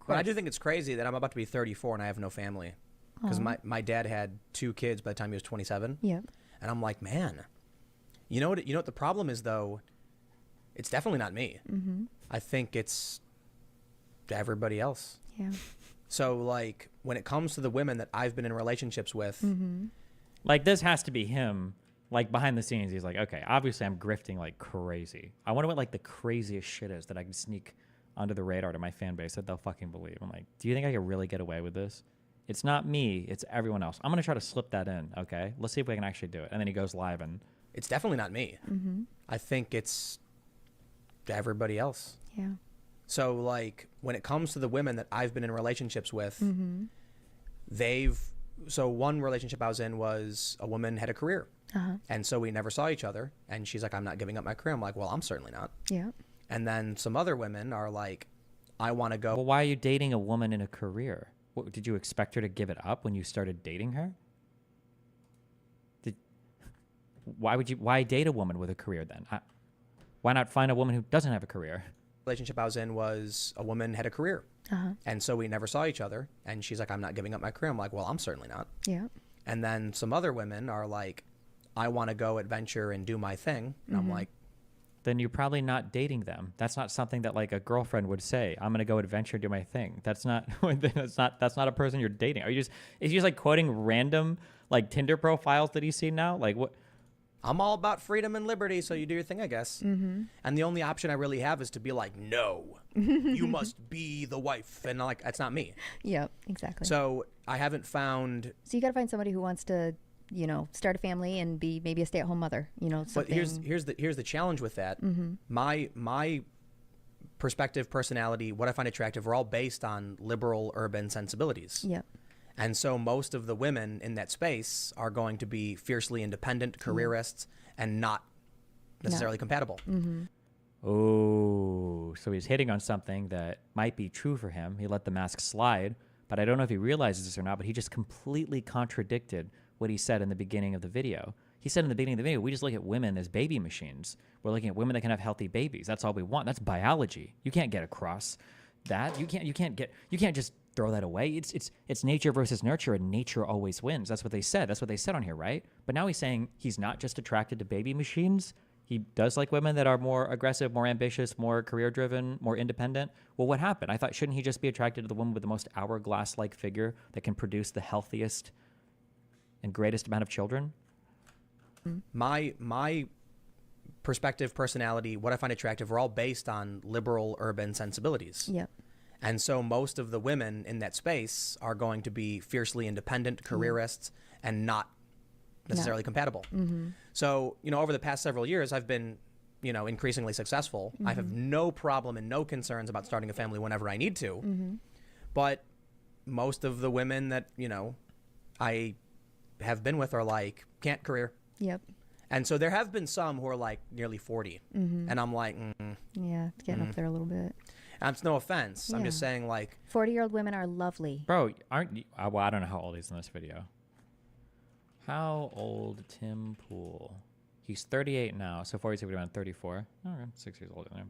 But I do think it's crazy that I'm about to be 34 and I have no family. Because my dad had 2 kids by the time he was 27. Yeah. And I'm like, man, you know what the problem is, though? It's definitely not me. Mm-hmm. I think it's everybody else. Yeah. So, like, when it comes to the women that I've been in relationships with, Mm-hmm. Like, this has to be him. Like, behind the scenes, he's like, okay, obviously I'm grifting like crazy. I wonder what, like, the craziest shit is that I can sneak under the radar to my fan base that they'll fucking believe. I'm like, do you think I could really get away with this? It's not me. It's everyone else. I'm going to try to slip that in, okay? Let's see if we can actually do it. And then he goes live and... it's definitely not me. Mm-hmm. I think it's everybody else. Yeah. So, like, when it comes to the women that I've been in relationships with, Mm-hmm. so one relationship I was in was a woman had a career. Uh-huh. And so we never saw each other. And she's like, I'm not giving up my career. I'm like, well, I'm certainly not. Yeah. And then some other women are like, I want to go. Well, why are you dating a woman in a career? What, did you expect her to give it up when you started dating her? Why date a woman with a career then? Why not find a woman who doesn't have a career? Relationship I was in was a woman had a career. Uh-huh. And so we never saw each other. And she's like, I'm not giving up my career. I'm like, well, I'm certainly not. Yeah. And then some other women are like, I want to go adventure and do my thing. And I'm like, Then you're probably not dating them. That's not something that like a girlfriend would say. I'm gonna go adventure, do my thing. That's not that's not a person you're dating. Are you just is he just like quoting random like Tinder profiles that he's seen now? Like what? I'm all about freedom and liberty, so you do your thing, I guess. Mm-hmm. And the only option I really have is to be like, no, you must be the wife. And like, that's not me. Yep. Exactly. So I haven't found. So you got to find somebody who wants to, start a family and be maybe a stay-at-home mother. Something. But here's the challenge with that. Mm-hmm. My perspective, personality, what I find attractive, are all based on liberal urban sensibilities. Yep. And so most of the women in that space are going to be fiercely independent careerists and not necessarily compatible. Mm-hmm. Oh, so he's hitting on something that might be true for him. He let the mask slide, but I don't know if he realizes this or not, but he just completely contradicted what he said in the beginning of the video. He said in the beginning of the video, we just look at women as baby machines. We're looking at women that can have healthy babies. That's all we want. That's biology. You can't get across that. You can't just throw that away. It's nature versus nurture, and nature always wins. That's what they said. That's what they said on here, right? But now he's saying he's not just attracted to baby machines. He does like women that are more aggressive, more ambitious, more career-driven, more independent. Well, what happened? I thought, shouldn't he just be attracted to the woman with the most hourglass-like figure that can produce the healthiest and greatest amount of children? My perspective, personality, what I find attractive, are all based on liberal urban sensibilities. Yep. And so most of the women in that space are going to be fiercely independent careerists and not necessarily compatible. Mm-hmm. So, over the past several years, I've been, increasingly successful. Mm-hmm. I have no problem and no concerns about starting a family whenever I need to. Mm-hmm. But most of the women that, I have been with are like, can't career. Yep. And so there have been some who are like nearly 40. Mm-hmm. And I'm like, Yeah, it's getting up there a little bit. that's no offense. I'm Yeah. just saying, like, 40-year-old women are lovely. Bro, aren't you? Well, I don't know how old he's in this video. How old Tim Pool? He's 38 now, so 42 would have been 34. Oh, okay, 6 years older than him.